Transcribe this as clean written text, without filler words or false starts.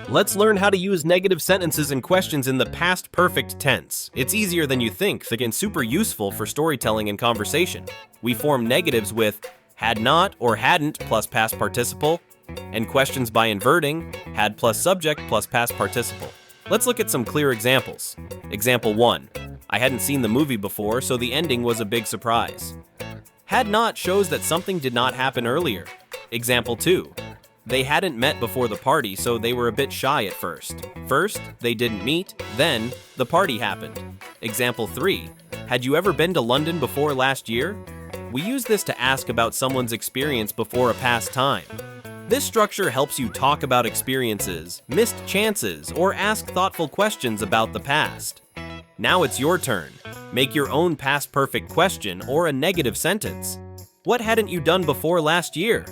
Let's learn how to use negative sentences and questions in the past perfect tense. It's easier than you think, and super useful for storytelling and conversation. We form negatives with had not or hadn't plus past participle, and questions by inverting had plus subject plus past participle. Let's look at some clear examples. Example 1. I hadn't seen the movie before, so the ending was a big surprise. Had not shows that something did not happen earlier. Example 2. They hadn't met before the party, so they were a bit shy at first. First, they didn't meet, then the party happened. Example 3. Had you ever been to London before last year? We use this to ask about someone's experience before a past time. This structure helps you talk about experiences, missed chances, or ask thoughtful questions about the past. Now it's your turn. Make your own past perfect question or a negative sentence. What hadn't you done before last year?